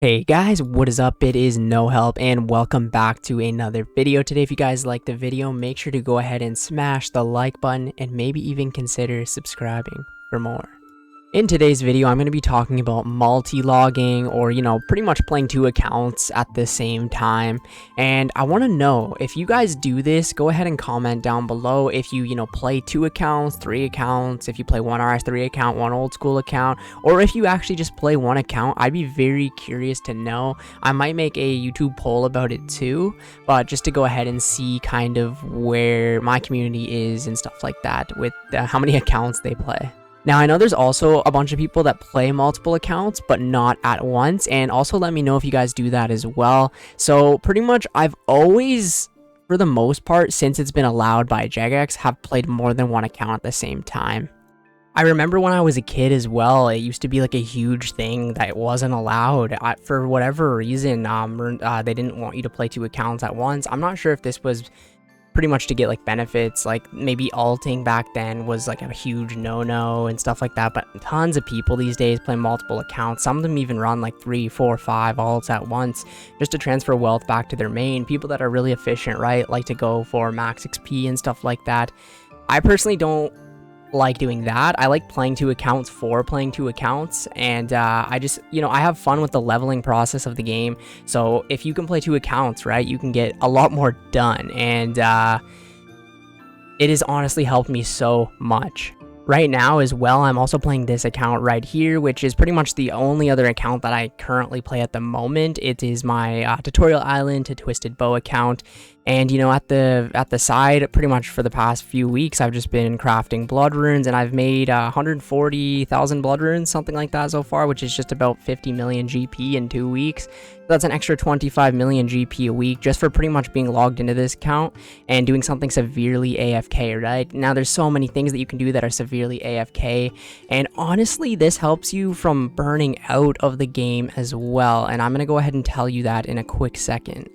Hey guys, what is up? It is No Help and welcome back to another video. Today, if you guys like the video, make sure to go ahead and smash the like button and maybe even consider subscribing for more. In today's video, I'm going to be talking about multi-logging or, pretty much playing two accounts at the same time. And I want to know if you guys do this, go ahead and comment down below if you, play two accounts, three accounts, if you play one RS3 account, one old school account, or if you actually just play one account. I'd be very curious to know. I might make a YouTube poll about it too, but just to go ahead and see kind of where my community is and stuff like that with how many accounts they play. Now, I know there's also a bunch of people that play multiple accounts, but not at once, and also let me know if you guys do that as well. So pretty much I've always, for the most part, since it's been allowed by Jagex, have played more than one account at the same time. I remember when I was a kid as well, it used to be like a huge thing that it wasn't allowed. For whatever reason, they didn't want you to play two accounts at once. I'm not sure if this was pretty much to get like benefits, like maybe alting back then was like a huge no-no and stuff like that, but tons of people these days play multiple accounts. Some of them even run like 3, 4, 5 alts at once just to transfer wealth back to their main. People that are really efficient, right, like to go for max XP and stuff like that. I personally don't like doing that. I like playing two accounts for playing two accounts, and I just, I have fun with the leveling process of the game. So if you can play two accounts, right, you can get a lot more done, and it has honestly helped me so much. Right now as well, I'm also playing this account right here, which is pretty much the only other account that I currently play at the moment. It is my Tutorial Island to Twisted Bow account. And, at the side, pretty much for the past few weeks, I've just been crafting blood runes, and I've made 140,000 blood runes, something like that so far, which is just about 50 million GP in 2 weeks. So that's an extra 25 million GP a week just for pretty much being logged into this account and doing something severely AFK, right? Now, there's so many things that you can do that are severely AFK, and honestly, this helps you from burning out of the game as well, and I'm going to go ahead and tell you that in a quick second.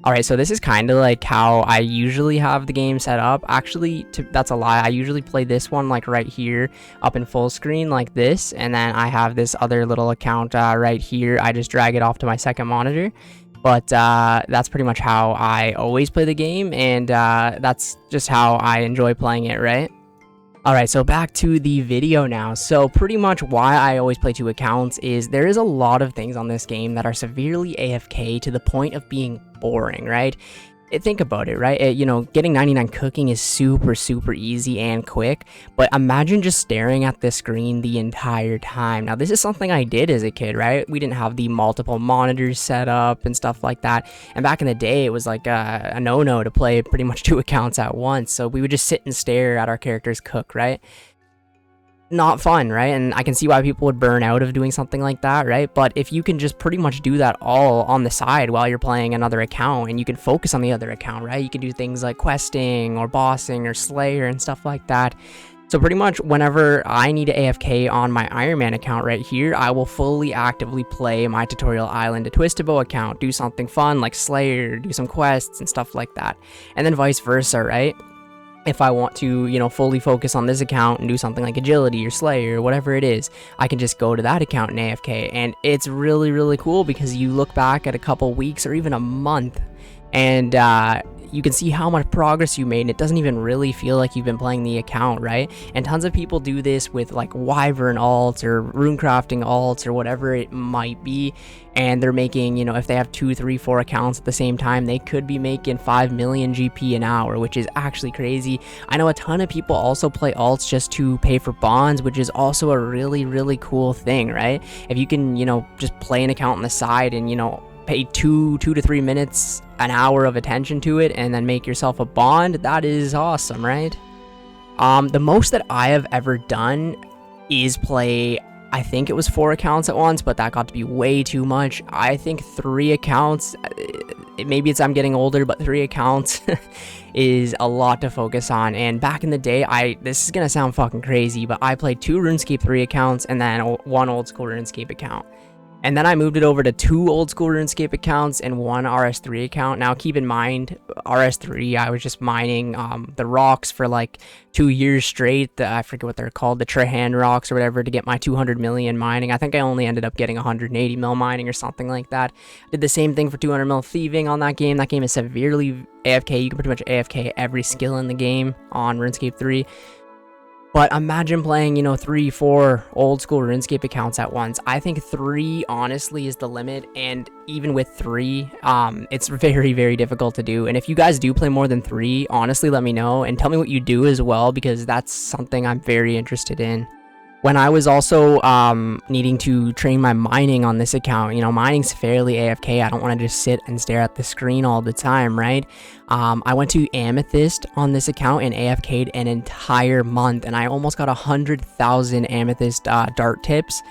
Alright, so this is kind of like how I usually have the game set up. Actually, that's a lie. I usually play this one like right here up in full screen like this, and then I have this other little account right here. I just drag it off to my second monitor. But that's pretty much how I always play the game, and that's just how I enjoy playing it, right? Alright, so back to the video now. So pretty much why I always play two accounts is there is a lot of things on this game that are severely AFK to the point of being boring, right? Think about it, right? Getting 99 cooking is super easy and quick, but imagine just staring at the screen the entire time. Now, this is something I did as a kid, right? We didn't have the multiple monitors set up and stuff like that, and back in the day, it was like a no-no to play pretty much two accounts at once, so we would just sit and stare at our characters cook, right? Not fun, right? And I can see why people would burn out of doing something like that, right? But if you can just pretty much do that all on the side while you're playing another account, and you can focus on the other account, right? You can do things like questing or bossing or slayer and stuff like that. So pretty much whenever I need to AFK on my Ironman account right here, I will fully actively play my Tutorial Island to Twisted Bow account, do something fun like slayer, do some quests and stuff like that, and then vice versa, right? If I want to, fully focus on this account and do something like agility or slayer or whatever it is, I can just go to that account and AFK. And it's really cool because you look back at a couple weeks or even a month, and you can see how much progress you made, and it doesn't even really feel like you've been playing the account, right? And tons of people do this with like Wyvern alts or runecrafting alts or whatever it might be, and they're making, if they have 2, 3, 4 accounts at the same time, they could be making 5 million GP an hour, which is actually crazy. I know a ton of people also play alts just to pay for bonds, which is also a really cool thing, right? If you can, just play an account on the side and, pay 2 to 3 minutes an hour of attention to it and then make yourself a bond, that is awesome, right? The most that I have ever done is play, I think it was 4 accounts at once, but that got to be way too much. I think 3 accounts, maybe it's I'm getting older, but 3 accounts is a lot to focus on. And back in the day, this is gonna sound fucking crazy, but I played 2 Runescape 3 accounts and then 1 old school Runescape account. And then I moved it over to 2 old school RuneScape accounts and 1 RS3 account. Now keep in mind, RS3, I was just mining the rocks for like 2 years straight. I forget what they're called, the Trahan rocks or whatever, to get my 200 million mining. I think I only ended up getting 180 mil mining or something like that. Did the same thing for 200 mil thieving on that game. That game is severely AFK. You can pretty much AFK every skill in the game on RuneScape 3. But imagine playing, you know, 3, 4 old school RuneScape accounts at once. I think 3 honestly is the limit, and even with 3, it's very, very difficult to do. And if you guys do play more than 3, honestly, let me know and tell me what you do as well, because that's something I'm very interested in. When I was also needing to train my mining on this account, you know, mining's fairly AFK. I don't want to just sit and stare at the screen all the time, right? I went to Amethyst on this account and AFK'd an entire month, and I almost got 100,000 Amethyst dart tips.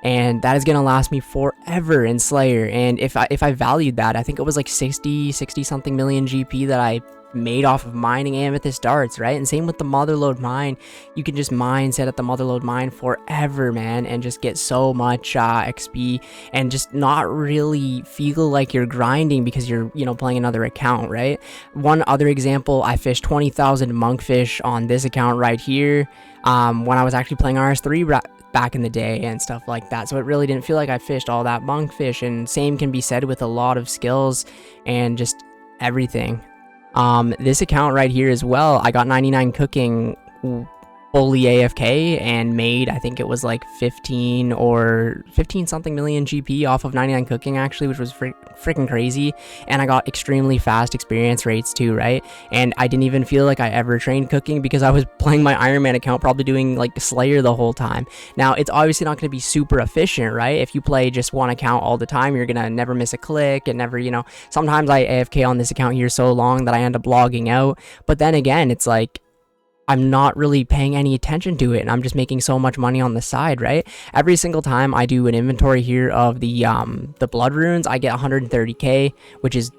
And that is going to last me forever in Slayer. And if I valued that, I think it was like 60 something million GP that I made off of mining amethyst darts, right? And same with the motherlode mine. You can just set at the motherlode mine forever, man, and just get so much XP and just not really feel like you're grinding because you're, you know, playing another account, right? One other example, I fished 20,000 monkfish on this account right here when I was actually playing RS3 back in the day and stuff like that. So it really didn't feel like I fished all that monkfish, and same can be said with a lot of skills and just everything. This account right here as well, I got 99 cooking fully AFK and made, I think it was like 15 something million GP off of 99 cooking actually, which was freaking crazy. And I got extremely fast experience rates too, right? And I didn't even feel like I ever trained cooking because I was playing my Ironman account, probably doing like Slayer the whole time. Now it's obviously not going to be super efficient, right? If you play just one account all the time, you're gonna never miss a click and never, you know, sometimes I AFK on this account here so long that I end up logging out. But then again, it's like I'm not really paying any attention to it, and I'm just making so much money on the side, right? Every single time I do an inventory here of the blood runes, I get 130k, which is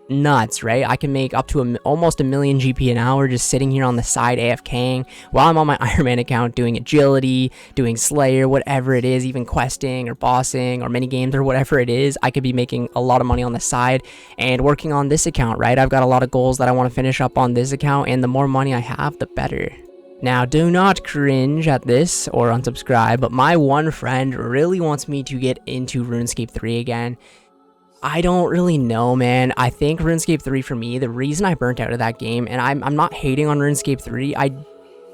nuts, right? I can make up to almost a million GP an hour just sitting here on the side AFKing while I'm on my Ironman account doing agility, doing Slayer, whatever it is, even questing or bossing or mini games or whatever it is. I could be making a lot of money on the side and working on this account, right? I've got a lot of goals that I want to finish up on this account, and the more money I have, the better. Now, do not cringe at this or unsubscribe, but my one friend really wants me to get into RuneScape 3 again. I don't really know, man. I think RuneScape 3 for me, the reason I burnt out of that game, and I'm not hating on RuneScape 3, I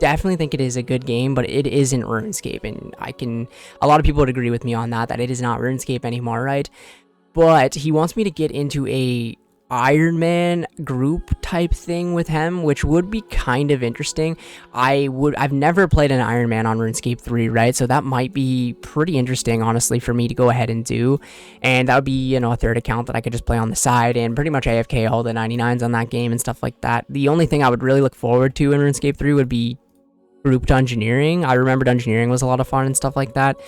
definitely think it is a good game, but it isn't RuneScape, and a lot of people would agree with me on that it is not RuneScape anymore, right? But he wants me to get into a Ironman group type thing with him, which would be kind of interesting. I've never played an Ironman on RuneScape 3, right? So that might be pretty interesting, honestly, for me to go ahead and do. And that would be, you know, a third account that I could just play on the side and pretty much AFK all the 99s on that game and stuff like that. The only thing I would really look forward to in RuneScape 3 would be group dungeoneering. I remember dungeoneering was a lot of fun and stuff like that.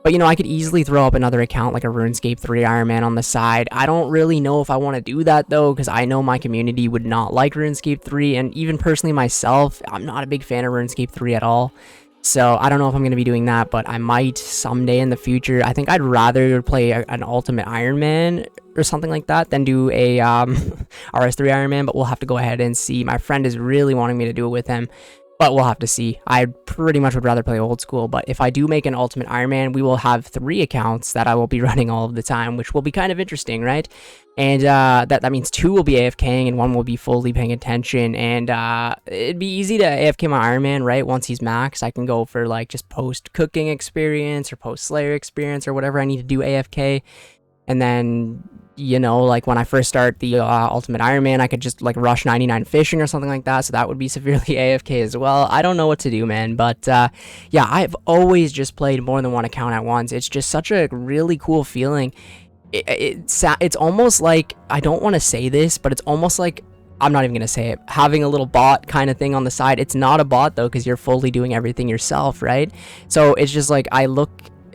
But, you know, I could easily throw up another account like a RuneScape 3 Ironman on the side. I don't really know if I want to do that, though, because I know my community would not like RuneScape 3. And even personally myself, I'm not a big fan of RuneScape 3 at all. So I don't know if I'm going to be doing that, but I might someday in the future. I think I'd rather play an Ultimate Ironman or something like that than do a RS3 Ironman. But we'll have to go ahead and see. My friend is really wanting me to do it with him. But we'll have to see. I pretty much would rather play old school. But if I do make an Ultimate Ironman, we will have 3 accounts that I will be running all of the time, which will be kind of interesting, right? And that means 2 will be AFKing and 1 will be fully paying attention. And it'd be easy to AFK my Ironman, right? Once he's maxed, I can go for like just post-cooking experience or post-Slayer experience or whatever I need to do AFK. And then, you know, like when I first start the Ultimate Ironman, I could just like rush 99 fishing or something like that. So that would be severely AFK as well. I don't know what to do, man. But yeah, I've always just played more than one account at once. It's just such a really cool feeling. It's almost like, I don't want to say this, but it's almost like, I'm not even going to say it, having a little bot kind of thing on the side. It's not a bot though, because you're fully doing everything yourself, right? So it's just like,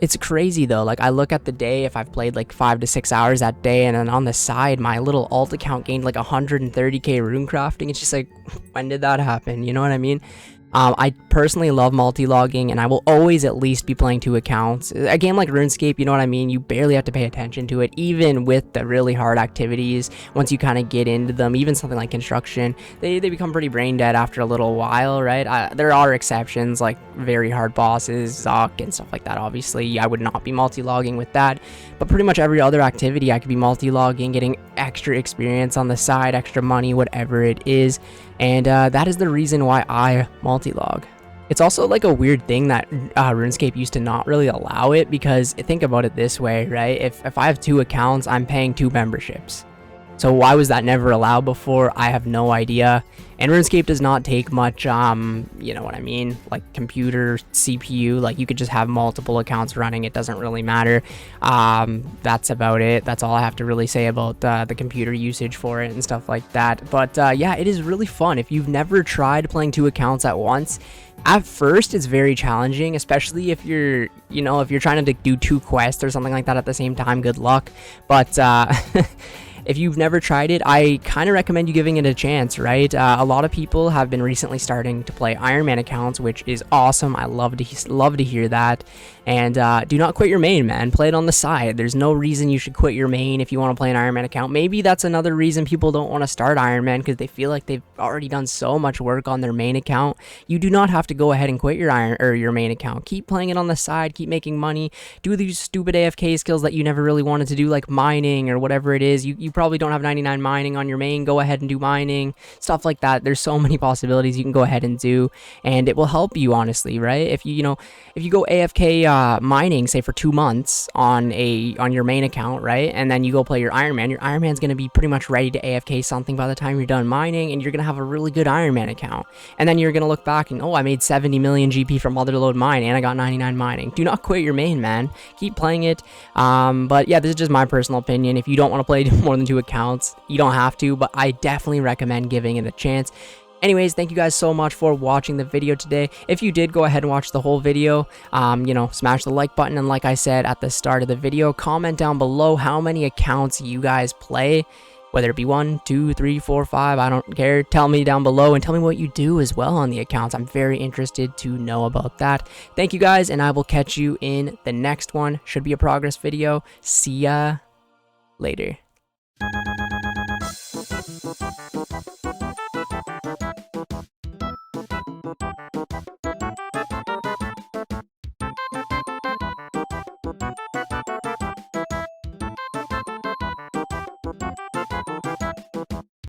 it's crazy though. Like I look at the day, if I've played like 5 to 6 hours that day, and then on the side my little alt account gained like 130k rune crafting. It's just like, when did that happen? You know what I mean? I personally love multi-logging, and I will always at least be playing 2 accounts. A game like Runescape, you know what I mean? You barely have to pay attention to it, even with the really hard activities. Once you kind of get into them, even something like construction, they become pretty brain dead after a little while, right? There are exceptions, like very hard bosses, Zuck, and stuff like that. Obviously, I would not be multi-logging with that, but pretty much every other activity, I could be multi-logging, getting extra experience on the side, extra money, whatever it is. And that is the reason why I multi-log. It's also like a weird thing that RuneScape used to not really allow it, because think about it this way, right? If I have 2 accounts, I'm paying 2 memberships. So why was that never allowed before? I have no idea. And RuneScape does not take much, you know what I mean, like computer, CPU, like you could just have multiple accounts running. It doesn't really matter. That's about it. That's all I have to really say about the computer usage for it and stuff like that. But yeah, it is really fun. If you've never tried playing 2 accounts at once, at first it's very challenging, especially if you're, you know, if you're trying to do 2 quests or something like that at the same time. Good luck. But if you've never tried it, I kind of recommend you giving it a chance, right? A lot of people have been recently starting to play Ironman accounts, which is awesome. I love to hear that. And do not quit your main, man. Play it on the side. There's no reason you should quit your main if you want to play an Ironman account. Maybe that's another reason people don't want to start Ironman, because they feel like they've already done so much work on their main account. You do not have to go ahead and quit your main account. Keep playing it on the side. Keep making money. Do these stupid AFK skills that you never really wanted to do, like mining or whatever it is. You probably don't have 99 mining on your main. Go ahead and do mining, stuff like that. There's so many possibilities you can go ahead and do, and it will help you, honestly, right? If you go AFK mining, say for 2 months on your main account, right, and then you go play your Ironman's going to be pretty much ready to AFK something by the time you're done mining, and you're going to have a really good Ironman account. And then you're going to look back and, oh, I made 70 million GP from motherload mine, and I got 99 mining. Do not quit your main, man. Keep playing it. But yeah, this is just my personal opinion. If you don't want to play more than 2 accounts, you don't have to, but I definitely recommend giving it a chance. Anyways, thank you guys so much for watching the video today. If you did, go ahead and watch the whole video. You know, smash the like button, and like I said at the start of the video, comment down below how many accounts you guys play, whether it be 1, 2, 3, 4, 5, I don't care. Tell me down below, and tell me what you do as well on the accounts. I'm very interested to know about that. Thank you guys, and I will catch you in the next one. Should be a progress video. See ya later.